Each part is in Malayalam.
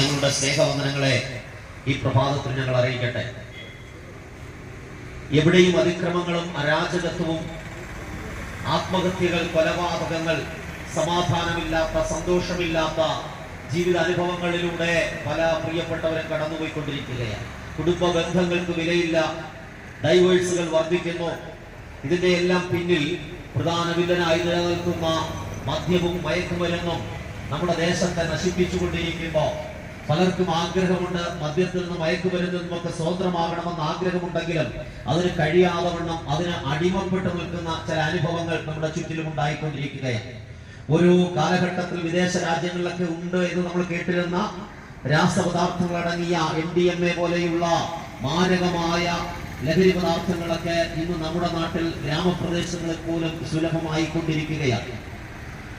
ഞങ്ങളുടെ സ്നേഹവന്ദനങ്ങളെ ഈ പ്രഭാതത്തിൽ ഞങ്ങൾ അറിയിക്കട്ടെ. എവിടെയും അതിക്രമങ്ങളും അരാജകത്വവും, ആത്മഹത്യകൾ, കൊലപാതകങ്ങൾ, സമാധാനമില്ലാത്ത, സന്തോഷമില്ലാത്ത ജീവിത അനുഭവങ്ങളിലൂടെ പല പ്രിയപ്പെട്ടവരും കടന്നുപോയിക്കൊണ്ടിരിക്കുകയാണ്. കുടുംബ ബന്ധങ്ങൾക്ക് വിലയില്ല, ഡൈവേഴ്സുകൾ വർദ്ധിക്കുന്നു. ഇതിന്റെ എല്ലാം പിന്നിൽ പ്രധാന വില്ലനായി നിലനിൽക്കുന്ന മദ്യവും മയക്കുമരുന്നും നമ്മുടെ ദേശത്തെ നശിപ്പിച്ചുകൊണ്ടിരിക്കുമ്പോൾ പലർക്കും ആഗ്രഹമുണ്ട്, മദ്യത്തിൽ നിന്നും മയക്കുമരുന്നിൽ നിന്നുമൊക്കെ സ്വതന്ത്രമാകണമെന്ന് ആഗ്രഹമുണ്ടെങ്കിലും അതിന് കഴിയാതെ വണ്ണം അതിന് അടിമപ്പെട്ട് നിൽക്കുന്ന ചില അനുഭവങ്ങൾ നമ്മുടെ ചുറ്റിലും ഉണ്ടായിക്കൊണ്ടിരിക്കുകയാണ്. ഒരു കാലഘട്ടത്തിൽ വിദേശ രാജ്യങ്ങളിലൊക്കെ ഉണ്ട് എന്ന് നമ്മൾ കേട്ടിരുന്ന രാസപദാർത്ഥങ്ങൾ അടങ്ങിയ MDMA പോലെയുള്ള മാരകമായ ലഹരി പദാർത്ഥങ്ങളൊക്കെ ഇന്ന് നമ്മുടെ നാട്ടിൽ ഗ്രാമപ്രദേശങ്ങളിൽ പോലും സുലഭമായി കൊണ്ടിരിക്കുകയാണ്.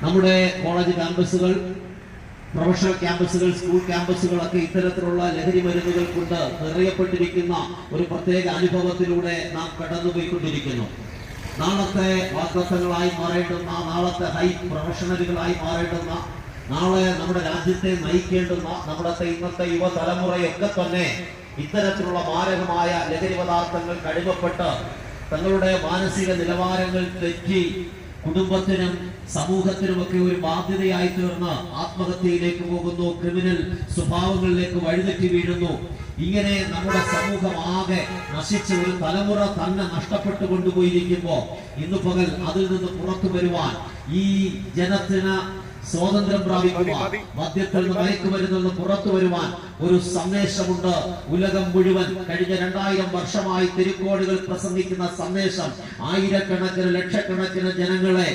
നമ്മുടെ കോളേജ് ക്യാമ്പസുകൾ, പ്രൊഫഷണൽ ക്യാമ്പസുകൾ, സ്കൂൾ ക്യാമ്പസുകളൊക്കെ ഇത്തരത്തിലുള്ള ലഹരി മരുന്നുകൾ കൊണ്ട് നിറയപ്പെട്ടിരിക്കുന്ന ഒരു പ്രത്യേക അനുഭവത്തിലൂടെ നാം കടന്നുപോയിക്കൊണ്ടിരിക്കുന്നു. നാളത്തെ വാഗ്ദത്തങ്ങളായി മാറേണ്ടുന്ന, നാളത്തെ ഹൈ പ്രൊഫഷണലുകളായി മാറേണ്ടുന്ന, നാളെ നമ്മുടെ രാജ്യത്തെ നയിക്കേണ്ടുന്ന നമ്മുടെ ഇന്നത്തെ യുവതലമുറയൊക്കെ തന്നെ ഇത്തരത്തിലുള്ള മാരകമായ ലഹരി പദാർത്ഥങ്ങൾക്ക് അടിമപ്പെട്ട് തങ്ങളുടെ മാനസിക നിലവാരങ്ങൾ തെറ്റി കുടുംബത്തിനും സമൂഹത്തിനുമൊക്കെ ഒരു ബാധ്യതയായി തീർന്ന് ആത്മഹത്യയിലേക്ക് പോകുന്നു, ക്രിമിനൽ സ്വഭാവങ്ങളിലേക്ക് വഴിതെറ്റി വീഴുന്നു. ഇങ്ങനെ നമ്മുടെ സമൂഹം ആകെ നശിച്ച ഒരു തലമുറ തന്നെ നഷ്ടപ്പെട്ടു കൊണ്ടുപോയിരിക്കുമ്പോൾ ഇന്നു പകൽ അതിൽ നിന്ന് പുറത്തു വരുവാൻ, ഈ ജനത്തിന് സ്വാതന്ത്ര്യം പ്രാപിക്കുവാൻ, മദ്യത്തിൽ നിന്ന് മയക്കുമരുന്നിൽ നിന്ന് പുറത്തു വരുവാൻ ഒരു സന്ദേശമുണ്ട്. ഉലകം മുഴുവൻ കഴിഞ്ഞ 2000 വർഷമായി തിരുക്കോടികൾ പ്രസംഗിക്കുന്ന സന്ദേശം ആയിരക്കണക്കിന് ലക്ഷക്കണക്കിന് ജനങ്ങളെ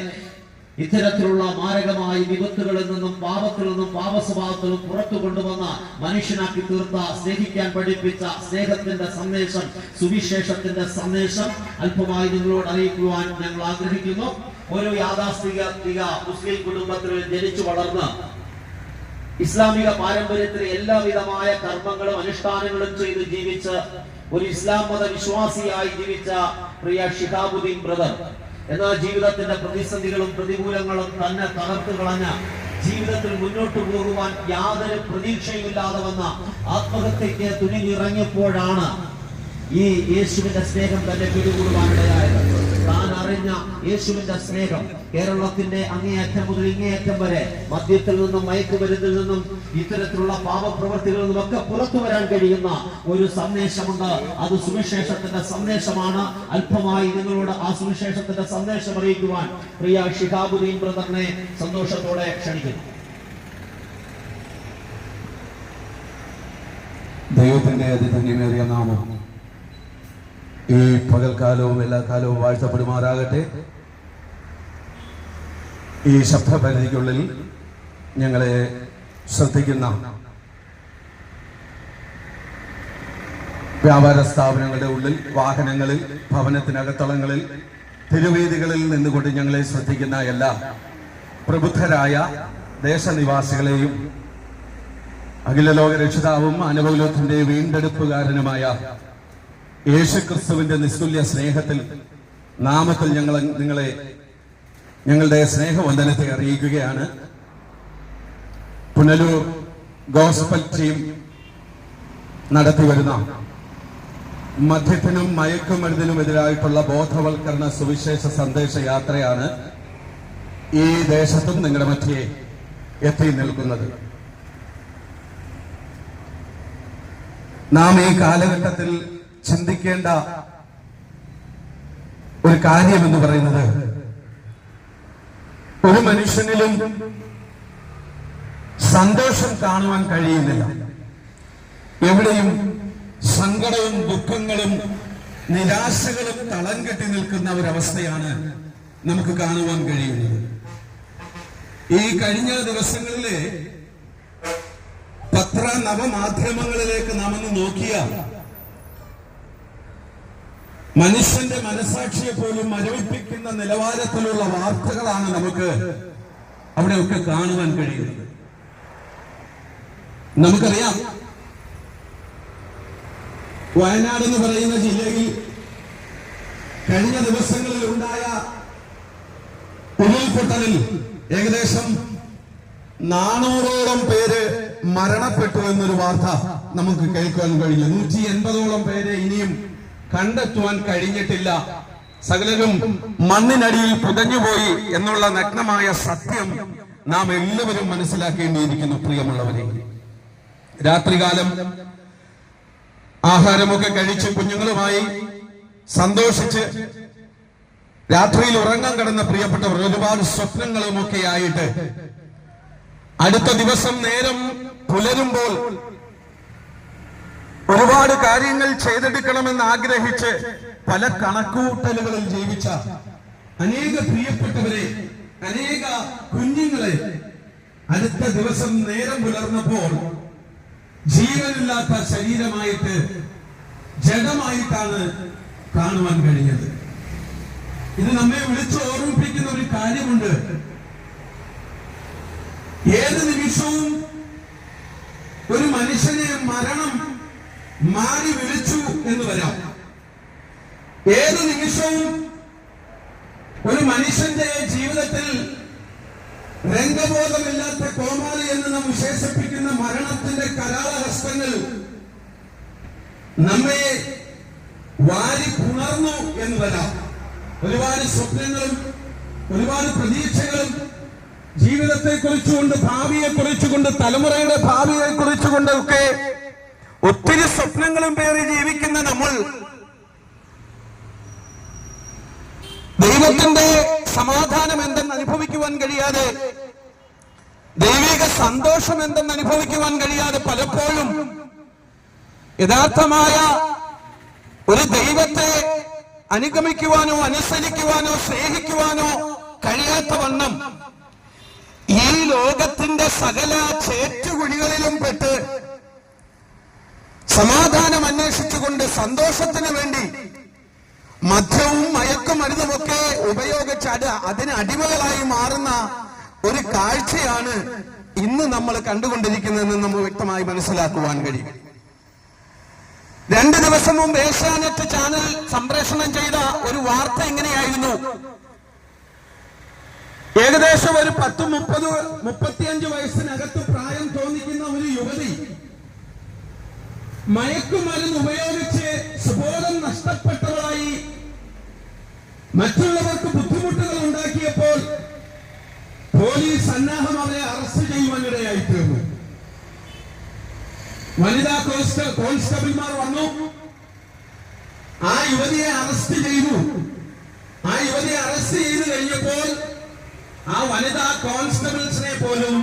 ഇത്തരത്തിലുള്ള മാരകമായ വിപത്തുകളിൽ നിന്നും, പാപത്തിൽ നിന്നും, പാപസ്വഭാവത്തിൽ നിന്നും പുറത്തു കൊണ്ടുവന്ന, മനുഷ്യനാക്കി തീർത്ത, സ്നേഹിക്കാൻ പഠിപ്പിച്ച സ്നേഹത്തിന്റെ സന്ദേശം, സുവിശേഷത്തിന്റെ സന്ദേശം അല്പമായി നിങ്ങളോട് അറിയിക്കുവാൻ ഞങ്ങൾ ആഗ്രഹിക്കുന്നു. ഒരു യാഥാസ്ഥിക മുസ്ലിം കുടുംബത്തിൽ ജനിച്ചു വളർന്ന് ഇസ്ലാമിക പാരമ്പര്യത്തിൽ എല്ലാവിധമായ കർമ്മങ്ങളും അനുഷ്ഠാനങ്ങളും ചെയ്ത് ജീവിച്ച് ഒരു ഇസ്ലാം മത വിശ്വാസിയായി ജീവിച്ച പ്രിയ ഷിഹാബുദ്ദീൻ ബ്രദർ, എന്നാൽ ജീവിതത്തിന്റെ പ്രതിസന്ധികളും പ്രതികൂലങ്ങളും തന്നെ തകർത്തു കളഞ്ഞ, ജീവിതത്തിൽ മുന്നോട്ട് പോകുവാൻ യാതൊരു പ്രതീക്ഷയുമില്ലാതെ വന്ന ആത്മഹത്യക്ക് തുനിഞ്ഞിറങ്ങിയപ്പോഴാണ് ഈ യേശുവിന്റെ സ്നേഹം തന്നെ പിടികൂടുവാനിടയായത്. താൻ അറിഞ്ഞ യേശുവിന്റെ സ്നേഹം കേരളത്തിന്റെ അങ്ങേയറ്റം മുതൽ ഇങ്ങേയറ്റം വരെ മദ്യത്തിൽ നിന്നും, മയക്കുമരുന്നിൽ നിന്നും, ഇത്തരത്തിലുള്ള പാപപ്രവൃത്തികളിൽ നിന്നുമൊക്കെ പുറത്തു വരാൻ കഴിയുന്ന ഒരു സന്ദേശമുണ്ട്. അത് സുവിശേഷത്തിന്റെ സന്ദേശമാണ്. അല്പമായി നിങ്ങളോട് ആ സുവിശേഷത്തിന്റെ സന്ദേശം അറിയിക്കുവാൻ പ്രിയ ഷിഹാബുദ്ദീൻ ബ്രദറിനെ സന്തോഷത്തോടെ ക്ഷണിക്കുന്നു. ദൈവത്തിന്റെ അതിധന്യമേറിയ നാമം ഈ പകൽക്കാലവും എല്ലാ കാലവും വാഴ്ത്തപ്പെടുമാറാകട്ടെ. ഈ ശബ്ദപരിധിക്കുള്ളിൽ ഞങ്ങളെ ശ്രദ്ധിക്കുന്ന വ്യാപാര സ്ഥാപനങ്ങളുടെ ഉള്ളിൽ, വാഹനങ്ങളിൽ, ഭവനത്തിനകത്തളങ്ങളിൽ, തിരുവേദികളിൽ നിന്നുകൊണ്ട് ഞങ്ങളെ ശ്രദ്ധിക്കുന്ന എല്ലാ പ്രബുദ്ധരായ ദേശനിവാസികളെയും അഖിലലോക രക്ഷിതാവും മാനവകുലത്തിന്റെ വീണ്ടെടുപ്പുകാരനുമായ യേശുക്രിസ്തുവിന്റെ നിസ്തുല്യ സ്നേഹത്തിൽ നാമത്തിൽ നിങ്ങളെ ഞങ്ങളുടെ സ്നേഹവന്ദനത്തെ അറിയിക്കുകയാണ്. പുനലൂർ ഗോസ്പൽ ടീം നടത്തിവരുന്ന മദ്യത്തിനും മയക്കുമരുന്നിനും എതിരായിട്ടുള്ള ബോധവൽക്കരണ സുവിശേഷ സന്ദേശ യാത്രയാണ് ഈ ദേശത്തും നിങ്ങളുടെ മധ്യേ എത്തി നിൽക്കുന്നത്. നാം ഈ കാലഘട്ടത്തിൽ ചിന്തിക്കേണ്ട ഒരു കാര്യം എന്ന് പറയുന്നത്, ഒരു മനുഷ്യനിലും സന്തോഷം കാണുവാൻ കഴിയുന്നില്ല. എവിടെയും സങ്കടവും ദുഃഖങ്ങളും നിരാശകളും തളം കെട്ടി നിൽക്കുന്ന ഒരവസ്ഥയാണ് നമുക്ക് കാണുവാൻ കഴിയുന്നത്. ഈ കഴിഞ്ഞ ദിവസങ്ങളിലെ നവമാധ്യമങ്ങളിലേക്ക് നാം ഒന്ന് നോക്കിയാൽ മനുഷ്യന്റെ മനസാക്ഷിയെ പോലും മരവിപ്പിക്കുന്ന നിലവാരത്തിലുള്ള വാർത്തകളാണ് നമുക്ക് അവിടെയൊക്കെ കാണുവാൻ കഴിയുന്നത്. നമുക്കറിയാം, വയനാട് എന്ന് പറയുന്ന ജില്ലയിൽ കഴിഞ്ഞ ദിവസങ്ങളിൽ ഉണ്ടായ ഉരുൾപൊട്ടലിൽ ഏകദേശം 400ഓളം പേര് മരണപ്പെട്ടു എന്നൊരു വാർത്ത നമുക്ക് കേൾക്കാൻ കഴിഞ്ഞു. 180ഓളം പേരെ ഇനിയും കണ്ടെത്തുവാൻ കഴിഞ്ഞിട്ടില്ല. സകലരും മണ്ണിനടിയിൽ പുതഞ്ഞുപോയി എന്നുള്ള നഗ്നമായ സത്യം നാം എല്ലാവരും മനസ്സിലാക്കേണ്ടിയിരിക്കുന്നു. പ്രിയമുള്ളവരെ, രാത്രികാലം ആഹാരമൊക്കെ കഴിച്ച് കുഞ്ഞുങ്ങളുമായി സന്തോഷിച്ച് രാത്രിയിൽ ഉറങ്ങാൻ കിടന്ന പ്രിയപ്പെട്ടവർ ഒരുപാട് സ്വപ്നങ്ങളുമൊക്കെ ആയിട്ട് അടുത്ത ദിവസം നേരം പുലരുമ്പോൾ ഒരുപാട് കാര്യങ്ങൾ ചെയ്തെടുക്കണമെന്ന് ആഗ്രഹിച്ച് പല കണക്കുകൂട്ടലുകളിൽ ജീവിച്ച അനേക പ്രിയപ്പെട്ടവരെ, അനേക കുഞ്ഞുങ്ങളെ അടുത്ത ദിവസം നേരം പുലർന്നപ്പോൾ ജീവനില്ലാത്ത ശരീരമായിട്ട് ജഡമായിട്ടാണ് കാണുവാൻ കഴിഞ്ഞത്. ഇത് നമ്മെ വിളിച്ച് ഓർമ്മിപ്പിക്കുന്ന ഒരു കാര്യമുണ്ട്. ഏത് നിമിഷവും ഒരു മനുഷ്യനെ മരണം മാറി വിളിച്ചു എന്ന് വരാം. ഏത് നിമിഷവും ഒരു മനുഷ്യന്റെ ജീവിതത്തിൽ രംഗബോധമില്ലാത്ത കോമാളി എന്ന് നാം വിശേഷിപ്പിക്കുന്ന മരണത്തിന്റെ കരാളഹസ്തങ്ങൾ നമ്മെ വാരി പുണർന്നു എന്ന് വരാം. ഒരുപാട് സ്വപ്നങ്ങളും ഒരുപാട് പ്രതീക്ഷകളും ജീവിതത്തെ കുറിച്ചുകൊണ്ട്, ഭാവിയെ കുറിച്ചുകൊണ്ട്, തലമുറയുടെ ഭാവിയെ കുറിച്ചുകൊണ്ടൊക്കെ ഒത്തിരി സ്വപ്നങ്ങളും പേറി ജീവിക്കുന്ന നമ്മൾ ദൈവത്തിന്റെ സമാധാനം എന്തെന്ന് അനുഭവിക്കുവാൻ കഴിയാതെ, ദൈവിക സന്തോഷം എന്തെന്ന് അനുഭവിക്കുവാൻ കഴിയാതെ പലപ്പോഴും യഥാർത്ഥമായ ഒരു ദൈവത്തെ അനുഗമിക്കുവാനോ അനുസരിക്കുവാനോ സ്നേഹിക്കുവാനോ കഴിയാത്ത വണ്ണം ഈ ലോകത്തിന്റെ സകല ചേറ്റുകുഴികളിലും പെട്ട് സമാധാനം അന്വേഷിച്ചുകൊണ്ട് സന്തോഷത്തിന് വേണ്ടി മദ്യവും മയക്കുമരുന്നുമൊക്കെ ഉപയോഗിച്ച് അതിന് അടിമകളായി മാറുന്ന ഒരു കാഴ്ചയാണ് ഇന്ന് നമ്മൾ കണ്ടുകൊണ്ടിരിക്കുന്നതെന്ന് നമുക്ക് വ്യക്തമായി മനസ്സിലാക്കുവാൻ കഴിയും. 2 ദിവസം മുമ്പ് ഏഷ്യാനെറ്റ് ചാനൽ സംപ്രേഷണം ചെയ്ത ഒരു വാർത്ത ഇങ്ങനെയായിരുന്നു. ഏകദേശം ഒരു 30-35 വയസ്സിനകത്ത് പ്രായം തോന്നിക്കുന്ന ഒരു യുവതി മയക്കുമരുന്ന് ഉപയോഗിച്ച് സുബോധം നഷ്ടപ്പെട്ടവളായി മറ്റുള്ളവർക്ക് ബുദ്ധിമുട്ടുകൾ ഉണ്ടാക്കിയപ്പോൾ പോലീസ് സന്നാഹം അവരെ അറസ്റ്റ് ചെയ്യുവാനിടയായി തീർന്നു. വനിതാ കോൺസ്റ്റബിൾമാർ വന്നു, ആ യുവതിയെ അറസ്റ്റ് ചെയ്തു. ആ യുവതിയെ അറസ്റ്റ് ചെയ്ത് കഴിഞ്ഞപ്പോൾ ആ വനിതാ കോൺസ്റ്റബിൾസിനെ പോലും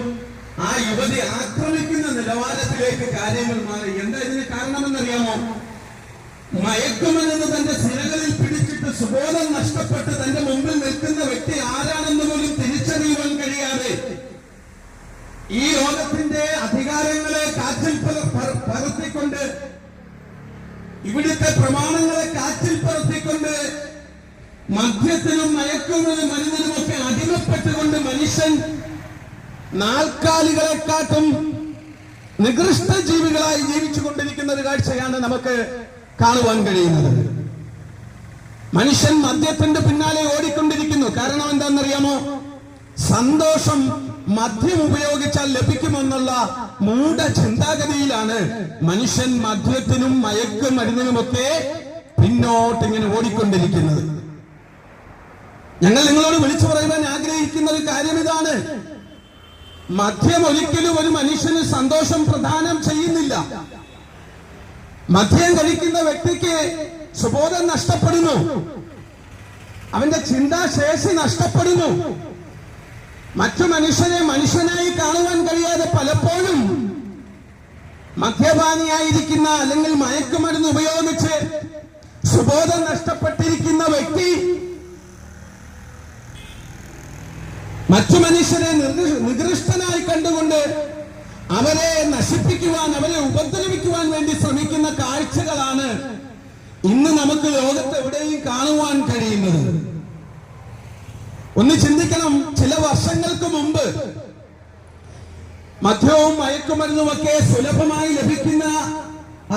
ആ യുവതി ആക്രമിക്കുന്ന നിലവാരത്തിലേക്ക് കാര്യങ്ങൾ മാറി. എന്താ ഇതിന് കാരണമെന്നറിയാമോ? മയക്കുമരുന്ന് തന്റെ സിരകളിൽ പിടിച്ചിട്ട് സുബോധം നഷ്ടപ്പെട്ട് തന്റെ മുമ്പിൽ നിൽക്കുന്ന വ്യക്തി ആരാണെന്ന് പോലും തിരിച്ചറിയുവാൻ കഴിയാതെ ഈ ലോകത്തിന്റെ അധികാരങ്ങളെ കാറ്റിൽ പറത്തിക്കൊണ്ട്, ഇവിടുത്തെ പ്രമാണങ്ങളെ കാറ്റിൽ പറത്തിക്കൊണ്ട്, മദ്യത്തിനും മയക്കുമരുന്നിനുമൊക്കെ അടിമപ്പെട്ടുകൊണ്ട് മനുഷ്യൻ നാൽക്കാലികളെക്കാട്ടും നികൃഷ്ട ജീവികളായി ജീവിച്ചുകൊണ്ടിരിക്കുന്ന ഒരു കാഴ്ചയാണ് നമുക്ക് കാണുവാൻ കഴിയുന്നത്. മനുഷ്യൻ മദ്യത്തിന്റെ പിന്നാലെ ഓടിക്കൊണ്ടിരിക്കുന്നു. കാരണം എന്താണെന്നറിയാമോ? സന്തോഷം മദ്യം ഉപയോഗിച്ചാൽ ലഭിക്കുമെന്നുള്ള മൂഢ ചിന്താഗതിയിലാണ് മനുഷ്യൻ മദ്യത്തിനും മയക്കുമരുന്നിനുമൊക്കെ പിന്നോട്ടിങ്ങനെ ഓടിക്കൊണ്ടിരിക്കുന്നത്. ഞങ്ങൾ നിങ്ങളോട് വിളിച്ചു പറയുവാൻ ആഗ്രഹിക്കുന്ന ഒരു കാര്യം ഇതാണ്. മദ്യം ഒരിക്കലും ഒരു മനുഷ്യന് സന്തോഷം പ്രദാനം ചെയ്യുന്നില്ല. മദ്യം കഴിക്കുന്ന വ്യക്തിക്ക് സുബോധം നഷ്ടപ്പെടുന്നു, അവന്റെ ചിന്താശേഷി നഷ്ടപ്പെടുന്നു. മറ്റു മനുഷ്യനെ മനുഷ്യനായി കാണുവാൻ കഴിയാതെ പലപ്പോഴും മദ്യപാനിയായിരിക്കുന്ന അല്ലെങ്കിൽ മയക്കുമരുന്ന് ഉപയോഗിച്ച് സുബോധം നഷ്ടപ്പെട്ടിരിക്കുന്ന വ്യക്തി മറ്റു മനുഷ്യരെ നികൃഷ്ടനായി കണ്ടുകൊണ്ട് അവരെ നശിപ്പിക്കുവാൻ, അവരെ ഉപദ്രവിക്കുവാൻ വേണ്ടി ശ്രമിക്കുന്ന കാഴ്ചകളാണ് ഇന്ന് നമുക്ക് ലോകത്ത് എവിടെയും കാണുവാൻ കഴിയുന്നത്. ഒന്ന് ചിന്തിക്കണം. ചില വർഷങ്ങൾക്ക് മുമ്പ് മദ്യവും മയക്കുമരുന്നുമൊക്കെ സുലഭമായി ലഭിക്കുന്ന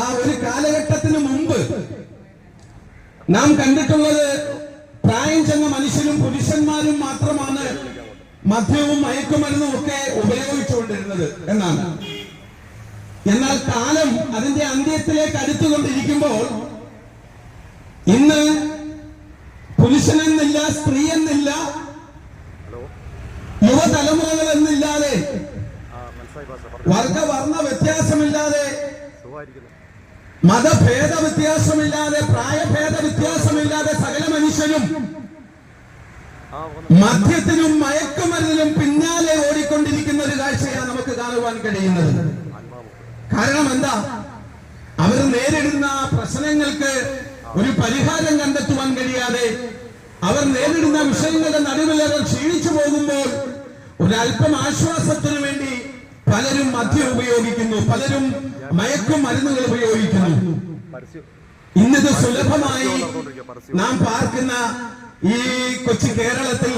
ആ ഒരു കാലഘട്ടത്തിന് മുമ്പ് നാം കണ്ടിട്ടുള്ളത് പ്രായം ചെന്ന മനുഷ്യരും പുരുഷന്മാരും മാത്രമാണ് മദ്യവും മയക്കുമരുന്നും ഒക്കെ ഉപയോഗിച്ചുകൊണ്ടിരുന്നത് എന്നാണ്. എന്നാൽ കാലം അതിന്റെ അന്ത്യത്തിലേക്ക് അടുത്തുകൊണ്ടിരിക്കുമ്പോൾ ഇന്ന് പുരുഷനെന്നില്ല, സ്ത്രീ എന്നില്ല, യുവതലമുറകൾ എന്നില്ലാതെ, വർഗവർണ്ണ വ്യത്യാസമില്ലാതെ, മതഭേദ വ്യത്യാസമില്ലാതെ, പ്രായഭേദ വ്യത്യാസമില്ലാതെ സകല മനുഷ്യരും മദ്യത്തിനും മയക്കുമരുന്നിനും പിന്നാലെ ഓടിക്കൊണ്ടിരിക്കുന്ന ഒരു കാഴ്ചയാണ് നമുക്ക് കാണുവാൻ കഴിയുന്നത്. കാരണം എന്താ? അവർ നേരിടുന്ന പ്രശ്നങ്ങൾക്ക് ഒരു പരിഹാരം കണ്ടെത്തുവാൻ കഴിയാതെ, അവർ നേരിടുന്ന വിഷയങ്ങളുടെ നടുവിൽ അവർ ക്ഷീണിച്ചു പോകുമ്പോൾ ഒരല്പം ആശ്വാസത്തിനു വേണ്ടി പലരും മദ്യം ഉപയോഗിക്കുന്നു, പലരും മയക്കുമരുന്നുകൾ ഉപയോഗിക്കുന്നു. ഇന്നത് സുലഭമായി നാം പാർക്കുന്ന ഈ കൊച്ചു കേരളത്തിൽ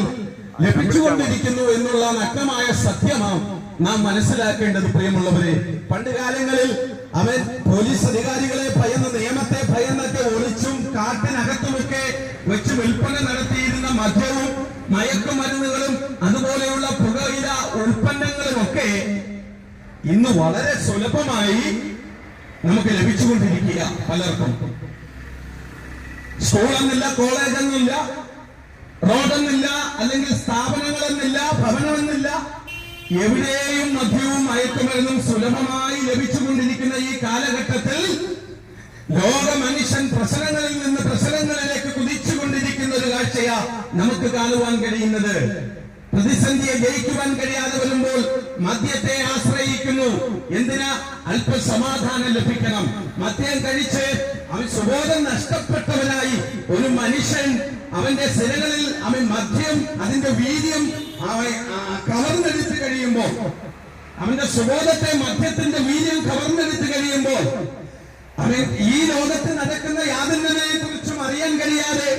ലഭിച്ചുകൊണ്ടിരിക്കുന്നു എന്നുള്ള നഗ്നമായ സത്യമാണ് നാം മനസ്സിലാക്കേണ്ടത്. പ്രിയമുള്ളവരെ, പണ്ട് കാലങ്ങളിൽ അവൻ പോലീസ് അധികാരികളെ ഭയന്ന്, നിയമത്തെ ഭയന്നൊക്കെ ഒളിച്ചും കാട്ടിനകത്തുമൊക്കെ വെച്ച് വിൽപ്പന നടത്തിയിരുന്ന മദ്യവും മയക്കുമരുന്നുകളും അതുപോലെയുള്ള പുകയില ഉൽപ്പന്നങ്ങളുമൊക്കെ ഇന്ന് വളരെ സുലഭമായി നമുക്ക് ലഭിച്ചുകൊണ്ടിരിക്കുക. പലർക്കും സ്കൂളെന്നില്ല, കോളേജെന്നില്ല, റോഡെന്നില്ല, അല്ലെങ്കിൽ സ്ഥാപനങ്ങളെന്നില്ല, ഭവനമെന്നില്ല, എവിടെയും മദ്യവും മയക്കുമരുന്നും സുലഭമായി ലഭിച്ചുകൊണ്ടിരിക്കുന്ന ഈ കാലഘട്ടത്തിൽ ലോക മനുഷ്യൻ പ്രശ്നങ്ങളിൽ നിന്ന് പ്രശ്നങ്ങളിലേക്ക് കുതിച്ചുകൊണ്ടിരിക്കുന്ന ഒരു കാഴ്ചയാ നമുക്ക് കാണുവാൻ കഴിയുന്നത്. പ്രതിസന്ധിയെ ജയിക്കുവാൻ കഴിയാതെ വരുമ്പോൾ മദ്യത്തെ ആശ്രയിക്കുന്നു. എന്തിനാ? അല്പസമാധാനം ലഭിക്കണം. മദ്യം കഴിച്ച് അവൻ സുബോധം നഷ്ടപ്പെട്ടവനായി ഒരു മനുഷ്യൻ അവന്റെ സിരകളിൽ അവൻ മദ്യം അതിന്റെ വീര്യം കവർന്നെടുത്ത് കഴിയുമ്പോൾ, അവന്റെ സുബോധത്തെ മദ്യത്തിന്റെ വീര്യം കവർന്നെടുത്ത് കഴിയുമ്പോൾ, അവൻ ഈ ലോകത്ത് നടക്കുന്ന യാതൊന്നിനെ കുറിച്ചും അറിയാൻ കഴിയാതെ,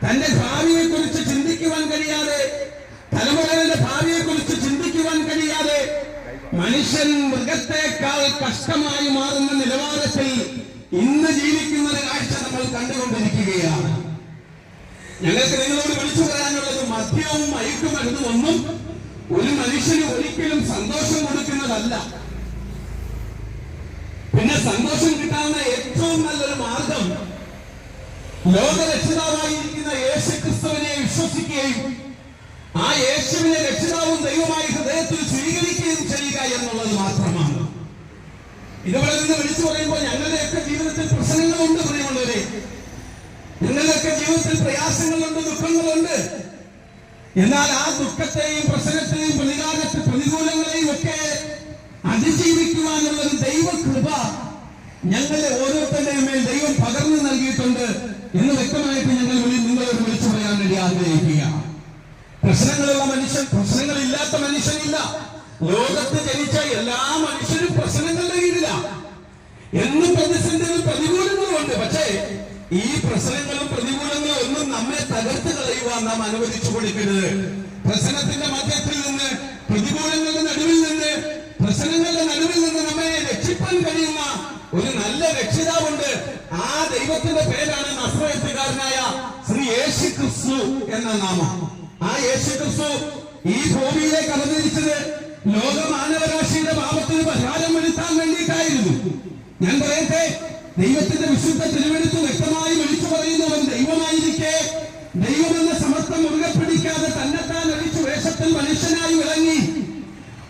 തന്റെ ഭാവിയെ കുറിച്ച് ചിന്തിക്കുവാൻ കഴിയാതെ, തലമുറകളുടെ ഭാവിയെ കുറിച്ച് ചിന്തിക്കുവാൻ കഴിയാതെ, മനുഷ്യൻ മൃഗത്തെക്കാൾ കഷ്ടമായി മാറുന്ന നിലവാരത്തിൽ ഇന്ന് ജീവിക്കുന്ന ഒരു കാഴ്ച നമ്മൾ കണ്ടുകൊണ്ടിരിക്കുകയാണ്. ഞങ്ങൾക്ക് നിങ്ങളോട് വിളിച്ചു പറയാനുള്ളത്, മദ്യവും മയക്കുമരുന്നും ഒന്നും ഒരു മനുഷ്യന് ഒരിക്കലും സന്തോഷം കൊടുക്കുന്നതല്ല. പിന്നെ സന്തോഷം കിട്ടാവുന്ന ഏറ്റവും നല്ലൊരു മാർഗം ലോകരക്ഷിതാവായിരിക്കുന്ന യേശുക്രിസ്തുവിനെ വിശ്വസിക്കുകയും ആ യേശുവിനെ രക്ഷിതാവും ദൈവമായി ഹൃദയത്തിൽ സ്വീകരിക്കുകയും ചെയ്യുക എന്നുള്ളത് മാത്രമാണ്. ഇതുപോലെ നിന്ന് വിളിച്ചു പറയുമ്പോൾ ഞങ്ങളുടെയൊക്കെ ജീവിതത്തിൽ പ്രശ്നങ്ങളുണ്ട് പ്രിയമുള്ളവരെ, ഞങ്ങളുടെയൊക്കെ ജീവിതത്തിൽ പ്രയാസങ്ങളുണ്ട്, ദുഃഖങ്ങളുണ്ട്. എന്നാൽ ആ ദുഃഖത്തെയും പ്രശ്നത്തെയും പ്രതികൂലങ്ങളെയും ഒക്കെ അതിജീവിക്കുവാനുള്ള ഒരു ദൈവകൃപ ഞങ്ങളെ ഓരോരുത്തരുടെയും മേൽ ദൈവം പകർന്നു നൽകിയിട്ടുണ്ട് എന്ന് വ്യക്തമായിട്ട് ഞങ്ങൾ നിങ്ങളോട് വിളിച്ചു പറയാൻ വേണ്ടി ആഗ്രഹിക്കുക. പ്രശ്നങ്ങളുള്ള മനുഷ്യൻ, പ്രശ്നങ്ങളില്ലാത്ത മനുഷ്യനില്ല. ലോകത്ത് ജനിച്ച എല്ലാ മനുഷ്യരും പ്രശ്നങ്ങളുടെ കീഴില. എന്നും പ്രതിസന്ധികളും പ്രതികൂലങ്ങളും ഉണ്ട്. പക്ഷേ ഈ പ്രശ്നങ്ങളും പ്രതികൂലങ്ങളും ഒന്നും നമ്മെ തകർത്ത് കളയുവാൻ നാം അനുവദിച്ചു കൊടുക്കരുത്. പ്രശ്നത്തിന്റെ മധ്യത്തിൽ നിന്ന്, പ്രതികൂലങ്ങളുടെ നടുവിൽ നിന്ന്, പ്രശ്നങ്ങളുടെ നടുവിൽ നിന്ന് നമ്മെ രക്ഷിപ്പാൻ കഴിയുന്ന ഒരു നല്ല രക്ഷിതാവുണ്ട്. ആ ദൈവത്തിന്റെ പേരാണ് നസ്രയത്തുകാരനായ ശ്രീ യേശുക്രിസ്തു എന്ന നാമം. ആ യേശുക്രിസ്തു ഈ ഭൂമിയിലേക്ക് അവതരിച്ചത് ലോക മാനവരാശിയുടെ പാപത്തിന് പരിഹാരം വരുത്താൻ വേണ്ടിയിട്ടായിരുന്നു. ഞാൻ പറയട്ടെ, ദൈവത്തിന്റെ വിശുദ്ധ തിരുവെടുത്ത് വ്യക്തമായി വിളിച്ചു പറയുന്നവൻ ദൈവമായിരിക്കെ ദൈവമെന്ന സമത്വം മുറുകെ പിടിക്കാതെ തന്നെത്താൻ അടിച്ചു വേഷത്തിൽ മനുഷ്യനായി വിളങ്ങി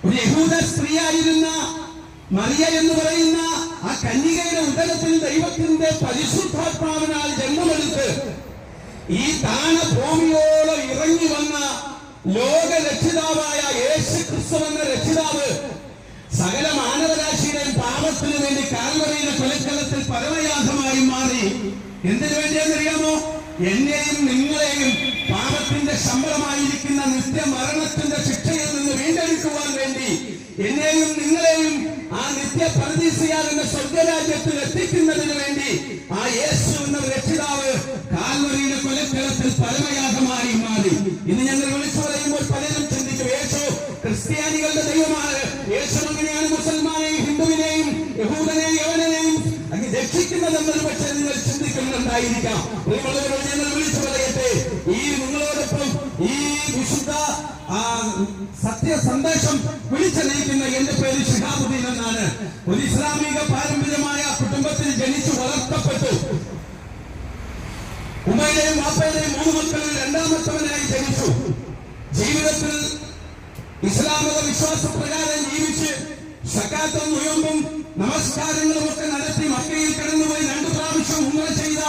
ഒരു യഹൂദ സ്ത്രീയായിരുന്ന മറിയ എന്ന് പറയുന്ന ആ കന്യകയുടെ ഉദരത്തിൽ ദൈവത്തിന്റെ പരിശുദ്ധാത്മാവിനാൽ ജന്മമെടുത്ത് ഈ ഭൂമിയോളം ഇറങ്ങി വന്ന ലോക രക്ഷിതാവായ യേശുക്രിസ്തു എന്ന രക്ഷിതാവ് സകല മാനവരാശിയുടെയും പാപത്തിനു വേണ്ടി കാൽവരിയിലെ കൊലക്കളത്തിൽ പരമയാഗമായി മാറി. എന്തിനു വേണ്ടിയെന്നറിയാമോ? എന്നെയും നിങ്ങളെയും പാപത്തിന്റെ ശമ്പളമായിരിക്കുന്ന നിത്യമരണത്തിന്റെ ശിക്ഷയിൽ നിന്ന് വീണ്ടെടുക്കുവാൻ വേണ്ടി, എന്നെയും നിങ്ങളെയും ആ നിത്യപരദീസയാകുന്ന സ്വർഗരാജ്യത്തിൽ എത്തിക്കുന്നതിന് വേണ്ടി ആ യേശു എന്ന രക്ഷിതാവ് കാൽവരിയിലെ കൊലക്കളത്തിൽ പരമയാഗമായി മാറി. ഇന്ന് ഞങ്ങൾ വിളിച്ചു പറയുമ്പോൾ പലരും ചിന്തിക്കും, യേശു ക്രിസ്ത്യാനികളുടെ ദൈവമാണ്, യേശു അങ്ങനെയാണ് മുസൽമാനെയും ഹിന്ദുവിനെയും യഹൂദനെയും യവനെയും രക്ഷിക്കുന്നതെന്നൊരു പക്ഷേ നിങ്ങൾ ചിന്തിക്കുന്നുണ്ടായിരിക്കാം. ഞങ്ങൾ വിളിച്ചു പറയട്ടെ, ഈ നിങ്ങളോടൊപ്പം ഈ വിശുദ്ധ സത്യ സന്ദേശം വിളിച്ചറിയിക്കുന്ന എന്റെ പേര് ഷിഹാബുദ്ദീൻ എന്നാണ്. പോലീസ് ഇസ്ലാമിക പാരമ്പര്യമായ കുടുംബത്തിൽ ജനിച്ചു വളർത്തപ്പെട്ടു. ഉമ്മയുടെയും വാപ്പയുടെയും 3 മക്കളിൽ രണ്ടാമത്തവനായി ജനിച്ചു. ജീവിതത്തിൽ ഇസ്ലാമിക വിശ്വാസപ്രകാരം ജീവിച്ച് സകാത്തും നോയമ്പും നമസ്കാരങ്ങളും ഒക്കെ നടത്തി മക്കയിൽ കടന്നുപോയി 2 പ്രാവശ്യം ഉംറ ചെയ്ത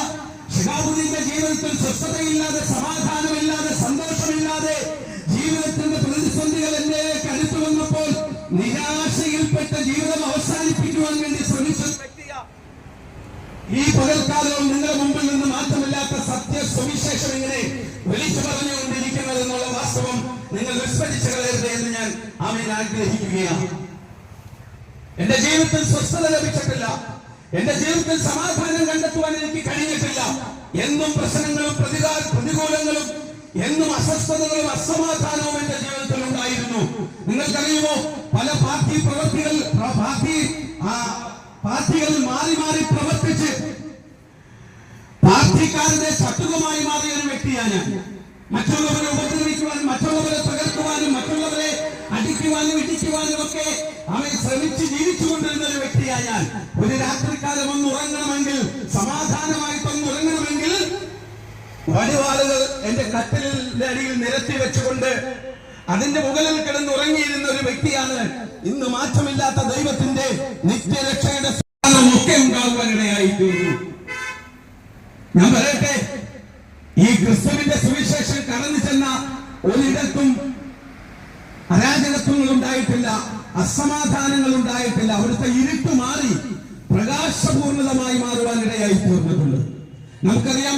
ശിഹാബുദ്ദീന്റെ ജീവിതത്തിൽ സ്വസ്ഥതയില്ലാതെ, സമാധാനമില്ലാതെ, സന്തോഷമില്ലാതെ, ജീവിതത്തിന്റെ പ്രതിസന്ധികൾ എന്നിലേക്ക് അടുത്തു വന്നപ്പോൾ നിരാശയിൽപ്പെട്ട ജീവിതം അവസാനിപ്പിക്കുവാൻ വേണ്ടി ശ്രമിച്ച വ്യക്തിയാണ്. ഈ പകൽക്കാലവും നിങ്ങളുടെ മുമ്പിൽ നിന്ന് മാറ്റമില്ലാത്ത സത്യ സുവിശേഷം ഇങ്ങനെ വിളിച്ചു പറഞ്ഞുകൊണ്ടിരിക്കുന്നത് എന്നുള്ള വാസ്തവം നിങ്ങൾ വിസ്മരിച്ചു കളയരുത് എന്ന് ഞാൻ ആമേൻ ആഗ്രഹിക്കുകയാണ്. എന്റെ ജീവിതത്തിൽ സ്വസ്ഥത ലഭിച്ചിട്ടില്ല, എന്റെ ജീവിതത്തിൽ സമാധാനം കണ്ടെത്തുവാൻ എനിക്ക് കഴിഞ്ഞിട്ടില്ല. എന്നും പ്രശ്നങ്ങളും പ്രതികൂലങ്ങളും, എന്നും അസ്വസ്ഥതകളും അസമാധാനവും എന്റെ ജീവിതത്തിൽ ഉണ്ടായിരുന്നു. നിങ്ങൾക്കറിയുമോ, പല പാർട്ടികൾ മാറി മാറി പ്രവർത്തിച്ച് പാർട്ടിക്കാരുടെ ചട്ടുകമായി മാറിയ ഒരു വ്യക്തിയാണ് ഞാൻ. മറ്റുള്ളവരെ ഉപദ്രവിക്കുവാനും, മറ്റുള്ളവരെ തകർക്കുവാനും, മറ്റുള്ളവരെ അടിക്കുവാനും ഇടിക്കുവാനും ഒക്കെ അവൻ ശ്രമിച്ച് ജീവിച്ചുകൊണ്ടിരുന്ന ഒരു വ്യക്തിയാണ് ഞാൻ. ഒരു രാത്രിക്കാലം ഒന്ന് ഉറങ്ങണമെങ്കിൽ, സമാധാനമായിട്ടൊന്ന് ഉറങ്ങണമെങ്കിൽ വടിവാളുകൾ എന്റെ കട്ടിലിന്റെ അടിയിൽ നിരത്തി വെച്ചുകൊണ്ട് അതിന്റെ മുകളിൽ കിടന്ന് ഉറങ്ങിയിരുന്ന ഒരു വ്യക്തിയാണ്. ഇന്ന് മാറ്റമില്ലാത്ത ദൈവത്തിന്റെ നിത്യരക്ഷയുടെ ഒക്കെ ഉണ്ടാകുവാനിടയായി തീർന്നു. ഞാൻ പറയട്ടെ, ഈ ക്രിസ്തുവിന്റെ സുവിശേഷം കടന്നു ചെന്ന ഒരിടത്തും അരാജകത്വങ്ങൾ ഉണ്ടായിട്ടില്ല, അസമാധാനങ്ങൾ ഉണ്ടായിട്ടില്ല. അവിടുത്തെ ഇരുട്ട് മാറി പ്രകാശപൂർണതമായി മാറുവാനിടയായി തീർന്നിട്ടുണ്ട്. നമുക്കറിയാം,